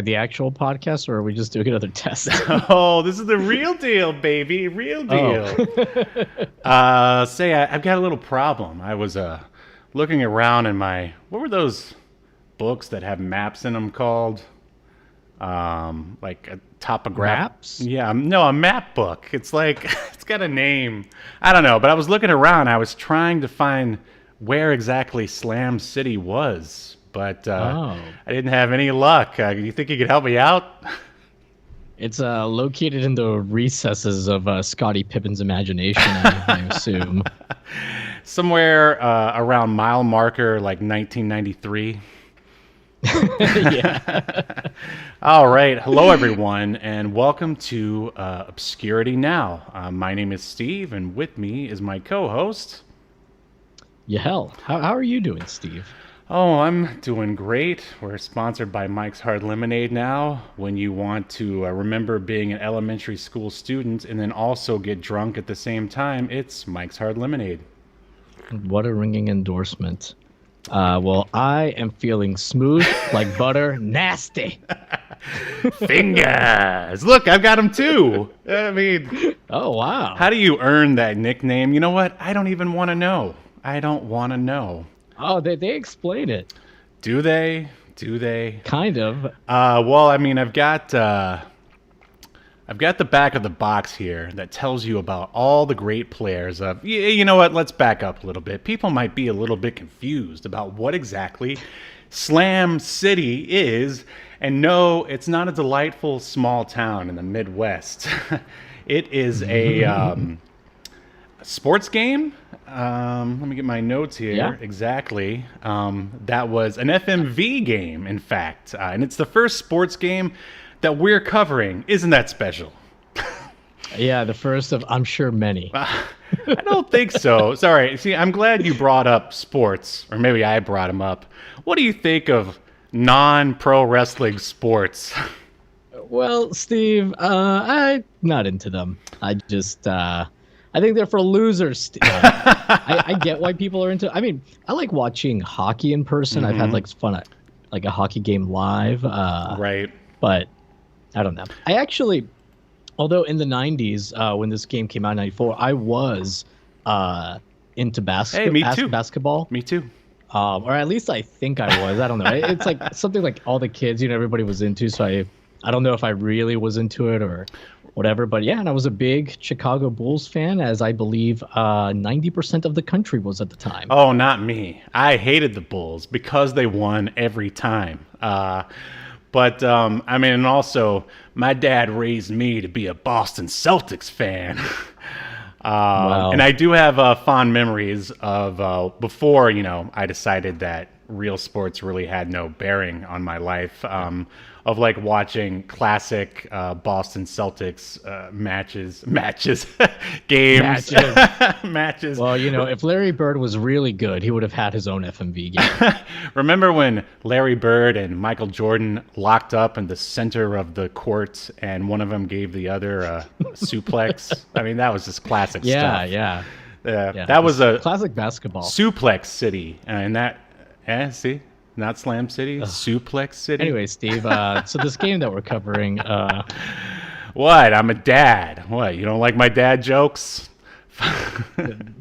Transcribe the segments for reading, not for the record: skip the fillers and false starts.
The actual podcast, or are we just doing another test? Oh, this is the real deal, baby. Real deal. I've got a little problem. I was looking around in what were those books that have maps in them called? Like a topograph. Maps? Yeah, no, a map book. It's like, it's got a name. I don't know, but I was looking around. I was trying to find where exactly Slam City was. But I didn't have any luck. You think you could help me out? It's located in the recesses of Scottie Pippen's imagination, I assume. Somewhere around mile marker like 1993. Yeah. All right. Hello, everyone, and welcome to Obscurity Now. My name is Steve, and with me is my co-host. Yahel. How are you doing, Steve? Oh, I'm doing great. We're sponsored by Mike's Hard Lemonade now. When you want to remember being an elementary school student and then also get drunk at the same time, it's Mike's Hard Lemonade. What a ringing endorsement. Well, I am feeling smooth like butter, nasty. Fingers. Look, I've got them too. I mean, oh, wow. How do you earn that nickname? You know what? I don't even want to know. I don't want to know. Oh, they explain it. Do they? Do they? Kind of. Well, I mean, I've got the back of the box here that tells you about all the great players of. You know what? Let's back up a little bit. People might be a little bit confused about what exactly Slam City is. And no, it's not a delightful small town in the Midwest. It is a sports game. Let me get my notes here. Yeah. Exactly. That was an FMV game, in fact. And it's the first sports game that we're covering. Isn't that special? Yeah, the first of, I'm sure, many. I don't think so. Sorry. See, I'm glad you brought up sports, or maybe I brought them up. What do you think of non-pro wrestling sports? Well, Steve, I'm not into them. I think they're for losers. I get why people are into. I mean, I like watching hockey in person. I've had fun at like a hockey game live. Right. But I don't know. I actually, although in the '90s when this game came out in '94, I was into basketball. Me too. Or at least I think I was. I don't know. It's like something like all the kids, everybody was into. So I don't know if I really was into it or whatever, but yeah, and I was a big Chicago Bulls fan, as I believe 90% of the country was at the time. Oh, not me. I hated the Bulls because they won every time. But I mean, and also my dad raised me to be a Boston Celtics fan. Wow. And I do have fond memories of before, I decided that real sports really had no bearing on my life. Of like watching classic Boston Celtics games, matches. Well, if Larry Bird was really good, he would have had his own FMV game. Remember when Larry Bird and Michael Jordan locked up in the center of the court and one of them gave the other a suplex? I mean, that was just classic stuff. Yeah. That was a classic basketball. Suplex City. And that, see? Not Slam City, Suplex City. Anyway, Steve, so this game that we're covering... What? I'm a dad. What? You don't like my dad jokes?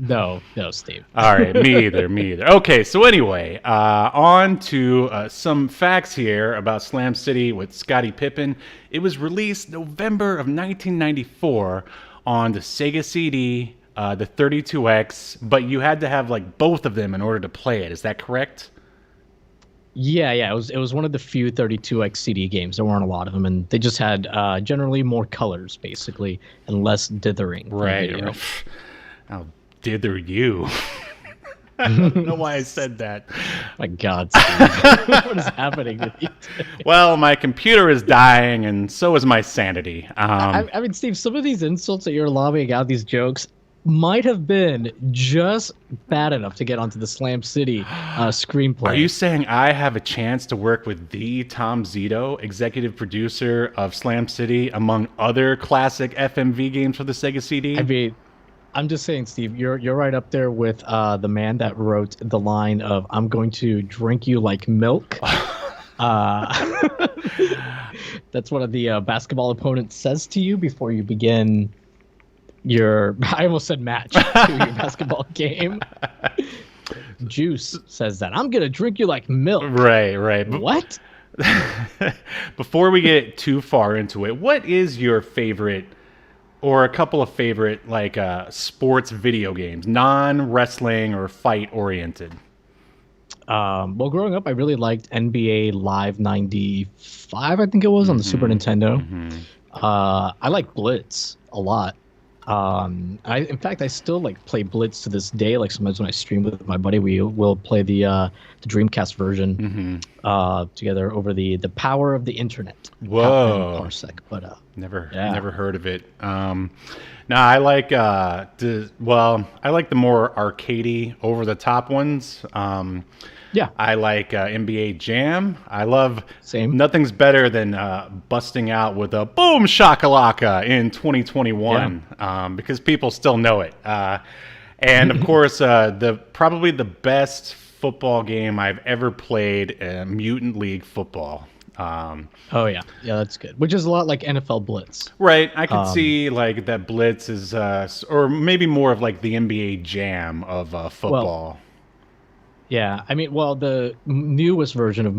No, Steve. All right, me either. Okay, so anyway, on to some facts here about Slam City with Scottie Pippen. It was released November of 1994 on the Sega CD, the 32X, but you had to have like both of them in order to play it. Is that correct? Yeah. It was one of the few 32X CD games. There weren't a lot of them, and they just had generally more colors, basically, and less dithering. Right. I'll dither you. I don't know why I said that. My God, Steve. What is happening to you today? Well, my computer is dying, and so is my sanity. I mean, Steve, some of these insults that you're lobbing out, these jokes, might have been just bad enough to get onto the Slam City screenplay. Are you saying I have a chance to work with the Tom Zito, executive producer of Slam City, among other classic FMV games for the Sega CD? I mean, I'm just saying, Steve, you're right up there with the man that wrote the line of "I'm going to drink you like milk." That's what the basketball opponent says to you before you begin your, I almost said match, to your basketball game. Juice says that. I'm going to drink you like milk. Right. What? Before we get too far into it, what is your favorite or a couple of favorite like sports video games, non-wrestling or fight oriented? Well, growing up, I really liked NBA Live 95, I think it was, on the Super Nintendo. I like Blitz a lot. In fact, I still like play Blitz to this day. Like sometimes when I stream with my buddy, we will play the Dreamcast version together over the power of the internet. Whoa, parsec, but never heard of it. No, I like I like the more arcadey, over the top ones. Yeah, I like NBA Jam. I love same. Nothing's better than busting out with a boom shakalaka in 2021 because people still know it. And of course, probably the best football game I've ever played, Mutant League Football. Oh yeah, that's good. Which is a lot like NFL Blitz. Right, I can see like that Blitz is, or maybe more of like the NBA Jam of football. Well, yeah, I mean, the newest version of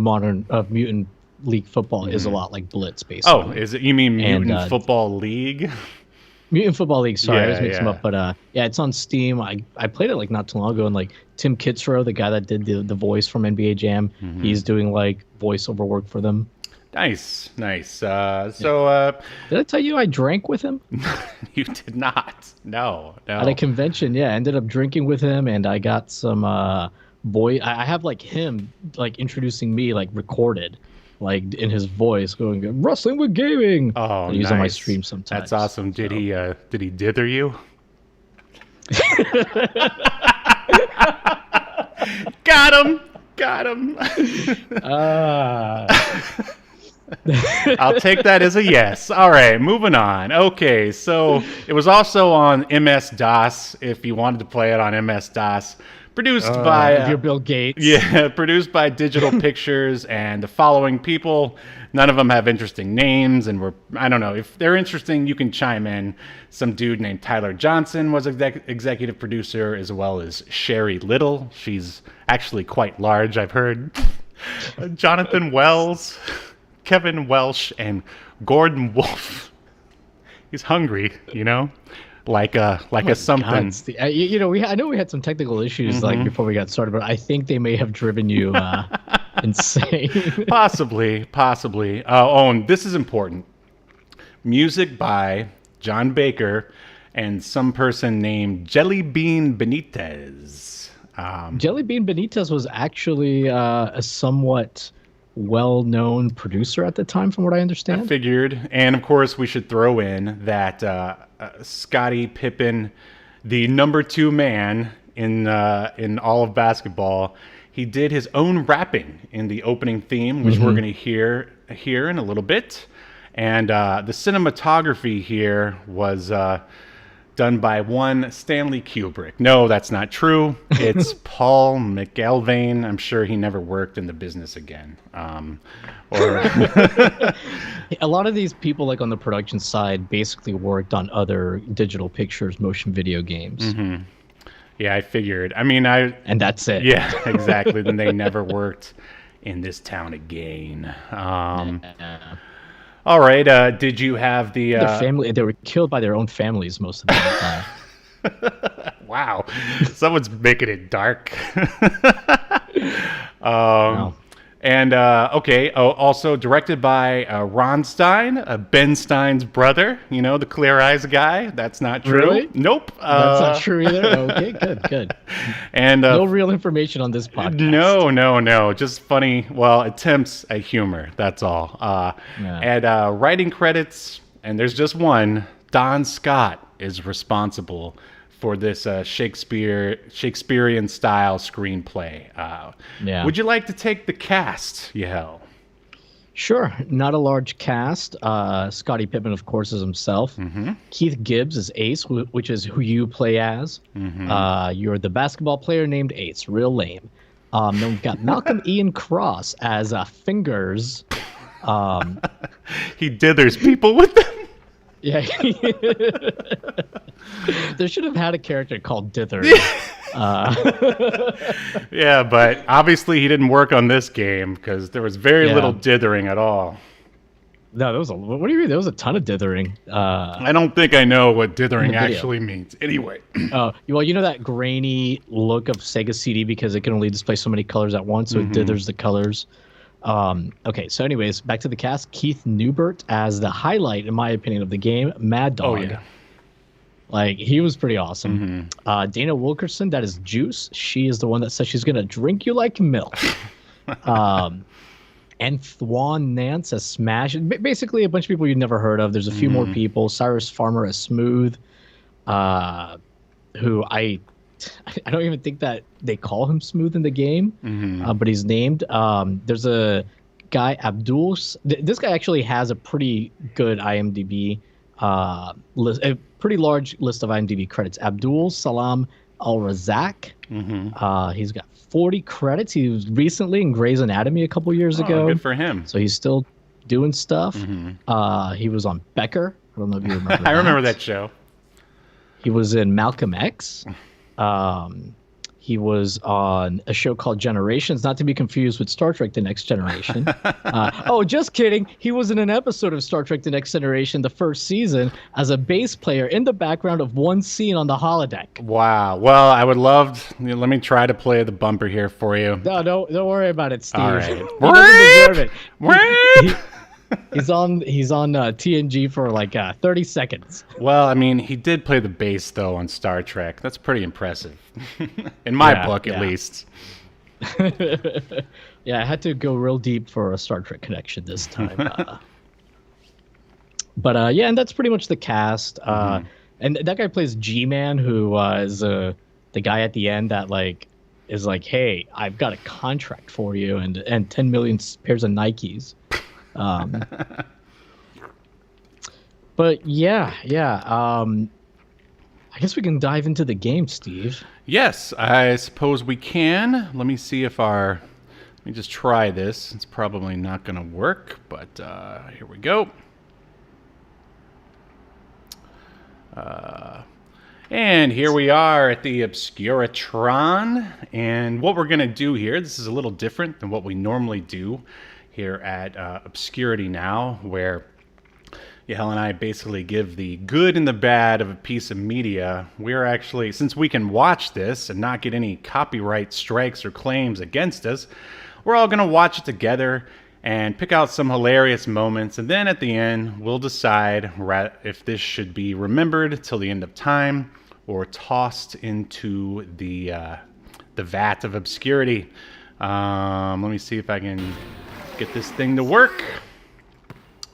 Mutant League Football is a lot like Blitz, basically. Oh, is it? You mean Mutant Football League? Mutant Football League. Sorry, I always mix them yeah. up. But it's on Steam. I played it like not too long ago, and like Tim Kitzrow, the guy that did the voice from NBA Jam, he's doing like voiceover work for them. Nice. Did I tell you I drank with him? You did not. No. At a convention, yeah. I ended up drinking with him, and I got some I have like him like introducing me like recorded, like in his voice, going wrestling with gaming. Oh, he's nice. on my stream sometimes. That's awesome. Did he dither you? Got him. I'll take that as a yes. All right, moving on. Okay, so it was also on MS-DOS if you wanted to play it on MS-DOS. Produced by if you're Bill Gates. Yeah, produced by Digital Pictures and the following people. None of them have interesting names, and I don't know. If they're interesting, you can chime in. Some dude named Tyler Johnson was executive producer, as well as Sherry Little. She's actually quite large, I've heard. Jonathan Wells, Kevin Welsh, and Gordon Wolf. He's hungry, like a something. I know we had some technical issues like before we got started, but I think they may have driven you insane. Possibly. Oh, and this is important. Music by John Baker and some person named Jelly Bean Benitez. Jelly Bean Benitez was actually a somewhat well-known producer at the time, from what I understand. I figured. And of course, we should throw in that Scottie Pippen, the number 2 man in all of basketball, he did his own rapping in the opening theme, which we're going to hear in a little bit. And the cinematography here was done by one Stanley Kubrick. No, that's not true. It's Paul McElvain. I'm sure he never worked in the business again. A lot of these people, like on the production side, basically worked on other Digital Pictures motion video games. Yeah, I figured. And that's it. Yeah, exactly. Then they never worked in this town again. All right. Did you have the their family? They were killed by their own families most of the time. Wow, someone's making it dark. Wow. And also directed by Ron Stein, Ben Stein's brother. The Clear Eyes guy. That's not true. Really? Nope. That's not true either. Okay, good. And no real information on this podcast. No. Just funny. Well, attempts at humor. That's all. And writing credits, and there's just one. Don Scott is responsible for this Shakespearean style screenplay. Would you like to take the cast, Yahel? Sure. Not a large cast. Scottie Pippen, of course, is himself. Keith Gibbs is Ace, which is who you play as. You're the basketball player named Ace. Real lame. Then we've got Malcolm Ian Cross as Fingers. He dithers people with them. Yeah. They should have had a character called Dither. Yeah, but obviously he didn't work on this game because there was very little dithering at all. No, there was what do you mean? There was a ton of dithering. I don't think I know what dithering actually means. Anyway. Well, you know that grainy look of Sega CD because it can only display so many colors at once, so it dithers the colors. Okay, so anyways, back to the cast. Keith Newbert as the highlight, in my opinion, of the game. Mad Dog. Oh, yeah. Like, he was pretty awesome. Dana Wilkerson, that is Juice. She is the one that says she's going to drink you like milk. And Thwan Nance as Smash. Basically, a bunch of people you've never heard of. There's a few more people. Cyrus Farmer as Smooth, who I don't even think that they call him Smooth in the game, but he's named. There's a guy, Abdul. This guy actually has a pretty good IMDb list, a pretty large list of IMDb credits. Abdul Salam Al Razak. He's got 40 credits. He was recently in Grey's Anatomy a couple years ago. Good for him. So he's still doing stuff. He was on Becker. I don't know if you remember that. I remember that show. He was in Malcolm X. He was on a show called Generations, not to be confused with Star Trek: The Next Generation. Oh, just kidding. He was in an episode of Star Trek: The Next Generation, the first season, as a bass player in the background of one scene on the holodeck. Wow. Well, I would love. Let me try to play the bumper here for you. No, don't worry about it, Steve. All right. He doesn't deserve it. He's on TNG for like 30 seconds. Well, I mean, he did play the bass though on Star Trek. That's pretty impressive, in my book at least. Yeah, I had to go real deep for a Star Trek connection this time. But yeah, and that's pretty much the cast. And that guy plays G-Man, who is the guy at the end that is like, hey, I've got a contract for you and 10 million pairs of Nikes. But yeah. I guess we can dive into the game, Steve. Yes, I suppose we can. Let me see if let me just try this. It's probably not going to work, but here we go. And here we are at the Obscuritron. And what we're going to do here, this is a little different than what we normally do here at Obscurity Now, where Yahel and I basically give the good and the bad of a piece of media. We're actually, since we can watch this and not get any copyright strikes or claims against us, we're all going to watch it together and pick out some hilarious moments, and then at the end, we'll decide if this should be remembered till the end of time or tossed into the vat of obscurity. Let me see if I can get this thing to work.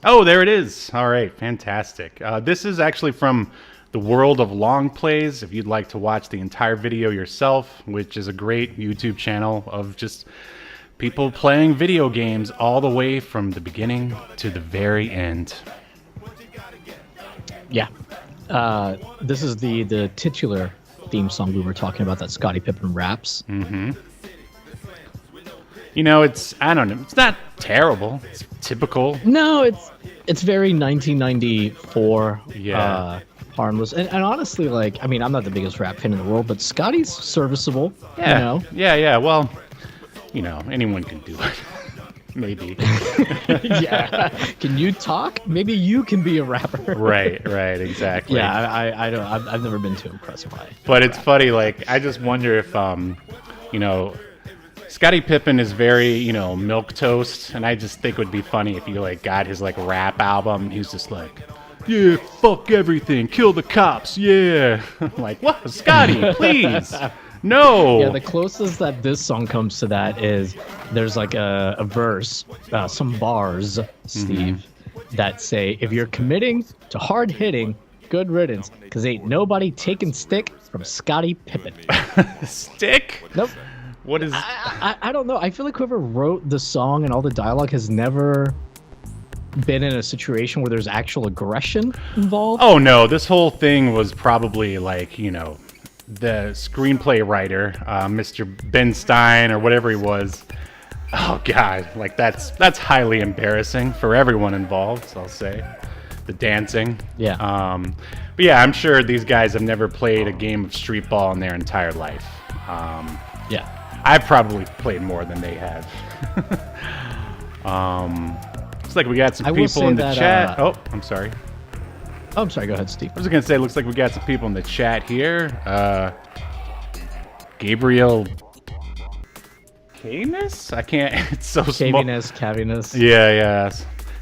Oh, there it is. All right, fantastic. This is actually from the World of Long Plays, if you'd like to watch the entire video yourself, which is a great YouTube channel of just people playing video games all the way from the beginning to the very end. Yeah. This is the titular theme song we were talking about that Scottie Pippen raps. You know, I don't know, it's not terrible. It's typical. No, it's very 1994. Yeah. Harmless. And honestly, I'm not the biggest rap fan in the world, but Scottie's serviceable. Yeah. You know? Yeah. Well, anyone can do it. Maybe. Yeah. Can you talk? Maybe you can be a rapper. Right, exactly. Yeah, I don't. I've never been too impressed by it. But it's funny, I just wonder if, Scottie Pippen is very, milquetoast, and I just think it would be funny if you, got his, rap album, and he was just like, yeah, fuck everything, kill the cops, yeah. Like, what? Scottie, please. No. Yeah, the closest that this song comes to that is there's a verse, some bars, Steve, that say, if you're committing to hard hitting, good riddance, because ain't nobody taking stick from Scottie Pippen. Stick? Nope. What is... I don't know. I feel like whoever wrote the song and all the dialogue has never been in a situation where there's actual aggression involved. Oh, no. This whole thing was probably the screenplay writer, Mr. Ben Stein or whatever he was, Oh God, like that's highly embarrassing for everyone involved. I'll say, the dancing. Yeah. But yeah, I'm sure these guys have never played a game of street ball in their entire life. Yeah. I've probably played more than they have. Looks like we got some I will people say in the that, chat. Oh, I'm sorry. Oh, I'm sorry. Go ahead, Steve. I was gonna say, looks like we got some people in the chat here. Gabriel Canis? I can't. It's so small. Caviness. Yeah.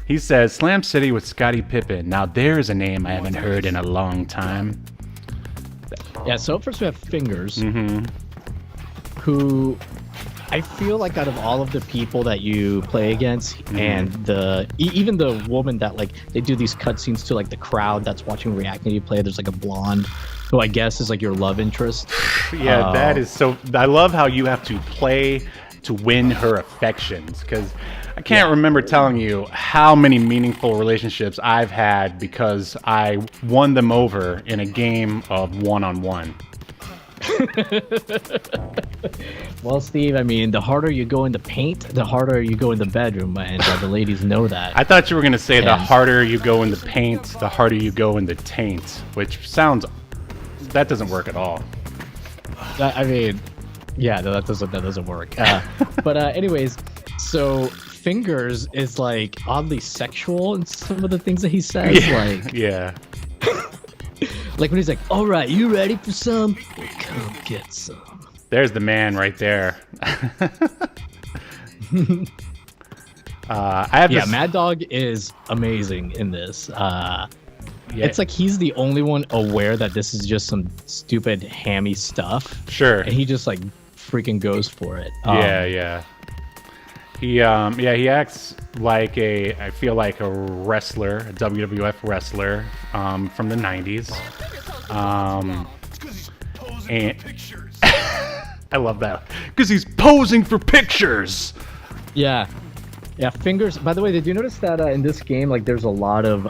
He says Slam City with Scottie Pippen. Now there's a name I haven't heard in a long time. Yeah. So first we have Fingers, who I feel like out of all of the people that you play against, and even the woman that like they do these cutscenes to like the crowd that's watching reacting to you play. There's like a blonde who I guess is like your love interest. Yeah, that is so. I love how you have to play to win her affections, because I can't remember telling you how many meaningful relationships I've had because I won them over in a game of one-on-one. Well, Steve, I mean, the harder you go in the paint, the harder you go in the bedroom, and the ladies know that. I thought you were going to say the harder you go in the paint, the harder you go in the taint, which sounds... That doesn't work at all. I mean, yeah, no, that doesn't work. But anyways, so Fingers is like oddly sexual in some of the things that he says. Yeah. Like when he's like, "All right, you ready for some? Well, come get some." There's the man right there. Mad Dog is amazing in this. It's like he's the only one aware that this is just some stupid hammy stuff. Sure. And he just like freaking goes for it. Yeah. He acts like I feel like a wrestler, a WWF wrestler from the 90s. And I love that because he's posing for pictures. Yeah, Fingers. By the way, did you notice that in this game, like, there's a lot of,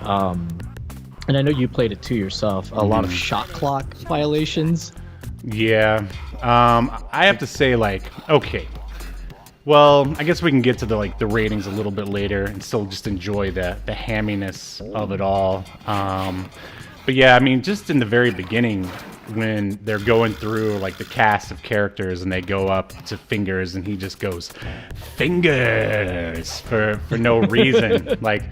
and I know you played it too yourself, a lot of shot clock violations. Yeah, I have to say, like, okay. Well, I guess we can get to the ratings a little bit later and still just enjoy the hamminess of it all. But yeah, I mean, just in the very beginning, when they're going through like the cast of characters and they go up to Fingers and he just goes Fingers for no reason. Like,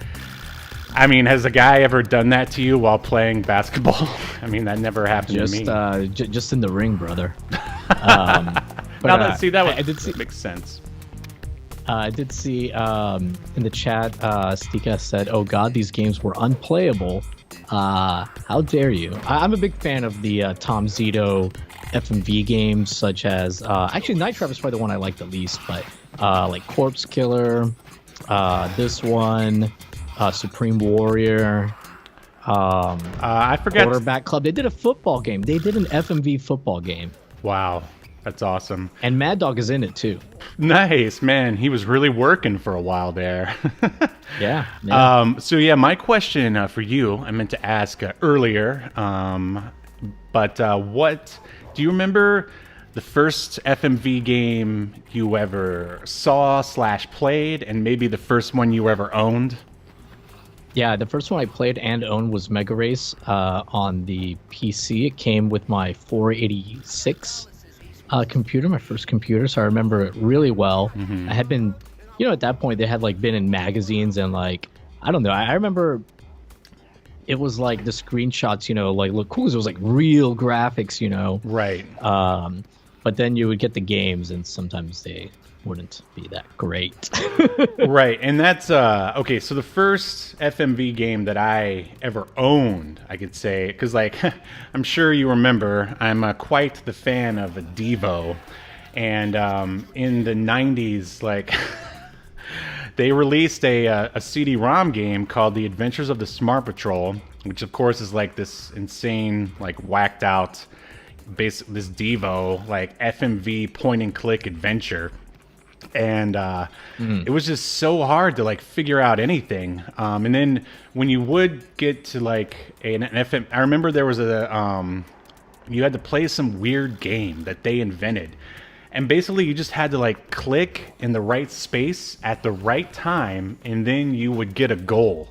I mean, has a guy ever done that to you while playing basketball? I mean, that never happened to me. Just in the ring, brother. But I did see. Makes sense. I did see in the chat, Stika said, "Oh God, these games were unplayable. How dare you?" I'm a big fan of the Tom Zito FMV games, such as actually Night Trap is probably the one I like the least, but like Corpse Killer, this one, Supreme Warrior. I forgot. Quarterback Club. They did a football game. They did an FMV football game. Wow. That's awesome. And Mad Dog is in it too. Nice, man. He was really working for a while there. Yeah. So yeah, my question for you, I meant to ask earlier, but what do you remember the first FMV game you ever saw / played, and maybe the first one you ever owned? Yeah, the first one I played and owned was Mega Race on the PC. It came with my 486 computer, my first computer, so I remember it really well. I had been, at that point they had like been in magazines and like, I don't know, I remember it was like the screenshots, like look cool, 'cause it was like real graphics, Right. But then you would get the games and sometimes they wouldn't be that great. Right, and that's okay, so the first FMV game that I ever owned, I could say, because like I'm sure you remember, I'm quite the fan of a Devo, and in the 90s, like they released a CD-ROM game called The Adventures of the Smart Patrol, which of course is like this insane, like whacked out, this Devo, like FMV point and click adventure. And it was just so hard to like figure out anything. And then when you would get to like an FM, I remember there was you had to play some weird game that they invented. And basically you just had to like click in the right space at the right time, and then you would get a goal.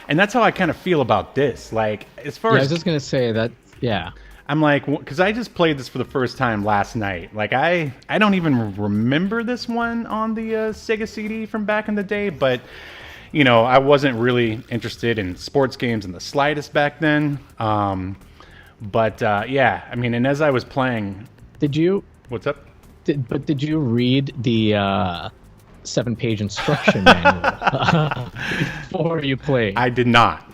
And that's how I kind of feel about this. Like, as far Yeah, I as was just gonna say that. Yeah. I'm like, because I just played this for the first time last night. Like, I don't even remember this one on the Sega CD from back in the day, but you know, I wasn't really interested in sports games in the slightest back then. Yeah, I mean, and as I was playing, Did you? what's up? Did you read the 7-page instruction manual before you played? I did not.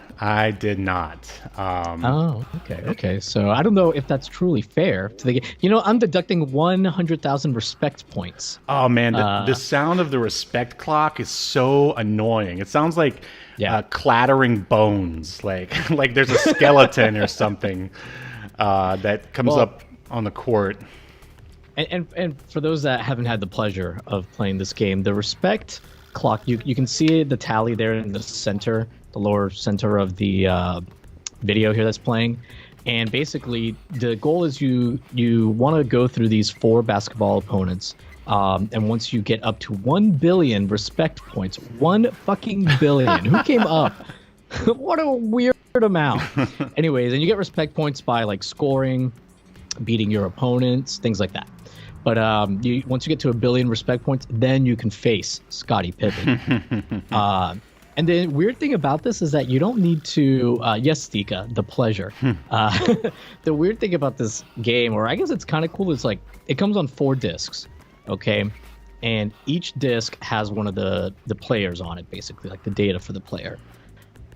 Oh, okay. So I don't know if that's truly fair to the game. You know, I'm deducting 100,000 respect points. Oh man, the sound of the respect clock is so annoying. It sounds like clattering bones, like like there's a skeleton or something that comes up on the court. And for those that haven't had the pleasure of playing this game, the respect clock, you can see the tally there in the center, the lower center of the video here that's playing. And basically, the goal is you want to go through these 4 basketball opponents. And once you get up to 1 billion respect points, 1 fucking billion. Who came up? What a weird amount. Anyways, and you get respect points by like scoring, beating your opponents, things like that. But once you get to 1 billion respect points, then you can face Scottie Pippen. And the weird thing about this is that you don't need to. Yes, Stika, the pleasure. The weird thing about this game, or I guess it's kind of cool, is like it comes on 4 discs, okay, and each disc has one of the players on it, basically like the data for the player.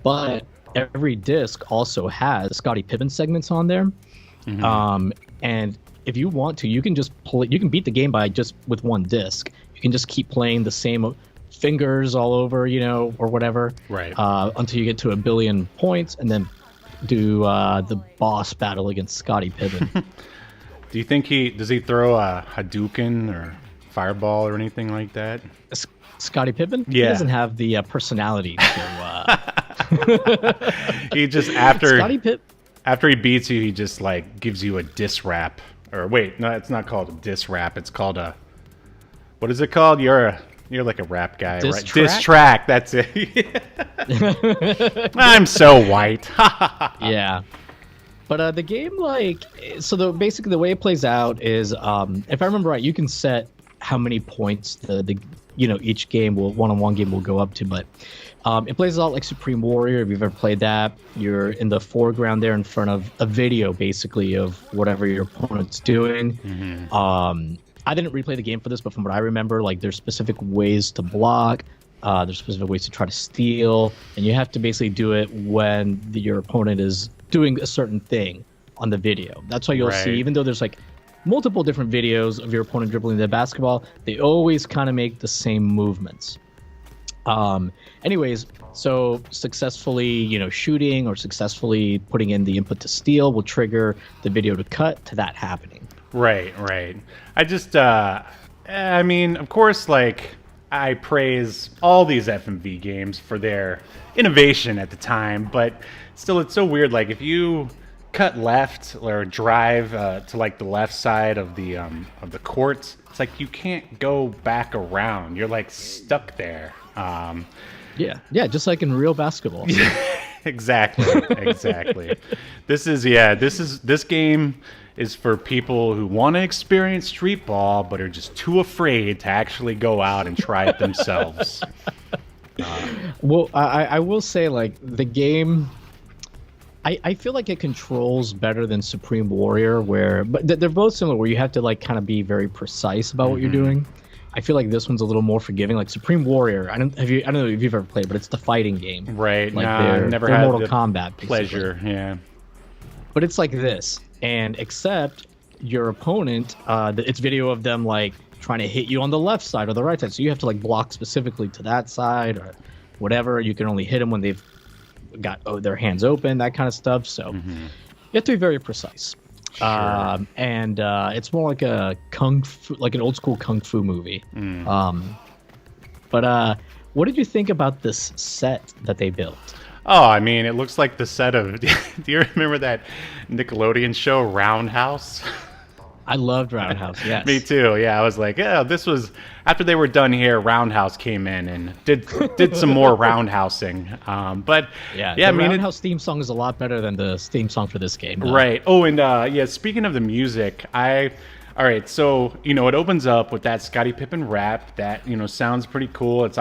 But every disc also has Scottie Pippen segments on there, and if you want to, you can just play. You can beat the game by just with 1 disc. You can just keep playing the same fingers all over, you know, or whatever, right? Until you get to 1 billion points, and then do the boss battle against Scottie Pippen. Do you think does he throw a Hadouken or fireball or anything like that? Scottie Pippen? Yeah. He doesn't have the personality to. He just after Scottie he beats you, he just like gives you a diss rap. Or wait, no, it's not called a diss rap. It's called what is it called? You're like a rap guy, diss right? Track? Diss track. That's it. I'm so white. Yeah. But the game, like, so basically the way it plays out is, if I remember right, you can set how many points the each game one-on-one game will go up to. But it plays a lot like Supreme Warrior. If you've ever played that, you're in the foreground there in front of a video, basically, of whatever your opponent's doing. Mm-hmm. I didn't replay the game for this, but from what I remember, like, there's specific ways to block. There's specific ways to try to steal, and you have to basically do it when your opponent is doing a certain thing on the video. That's why you'll see, even though there's like multiple different videos of your opponent dribbling the basketball, they always kind of make the same movements. Anyways, so successfully, shooting or successfully putting in the input to steal will trigger the video to cut to that happening. Right. I just, I mean, of course, like, I praise all these FMV games for their innovation at the time, but still, it's so weird. Like, if you cut left or drive to like the left side of the court, it's like you can't go back around. You're like stuck there. Yeah, just like in real basketball. Exactly. This game is for people who want to experience street ball but are just too afraid to actually go out and try it themselves. Well, I will say, like, the game, I feel like it controls better than Supreme Warrior, but they're both similar, where you have to like kind of be very precise about what you're doing. I feel like this one's a little more forgiving. Like Supreme Warrior, I don't know if you've ever played, but it's the fighting game. Right. Like I've never they're had Mortal the Kombat, pleasure. basically. Yeah. But it's like this, and except your opponent, it's video of them like trying to hit you on the left side or the right side, so you have to like block specifically to that side or whatever. You can only hit them when they've got their hands open, that kind of stuff. So you have to be very precise. Sure. And it's more like a like an old school kung fu movie. But what did you think about this set that they built? Oh, I mean, it looks like the set of. Do you remember that Nickelodeon show Roundhouse? I loved Roundhouse. Yes. Me too. Yeah, I was like, yeah, this was after they were done here. Roundhouse came in and did some more roundhousing. But Yeah, yeah, I the mean, Roundhouse theme song is a lot better than the theme song for this game. right. Oh, and yeah, speaking of the music, all right, so it opens up with that Scottie Pippen rap that sounds pretty cool. It's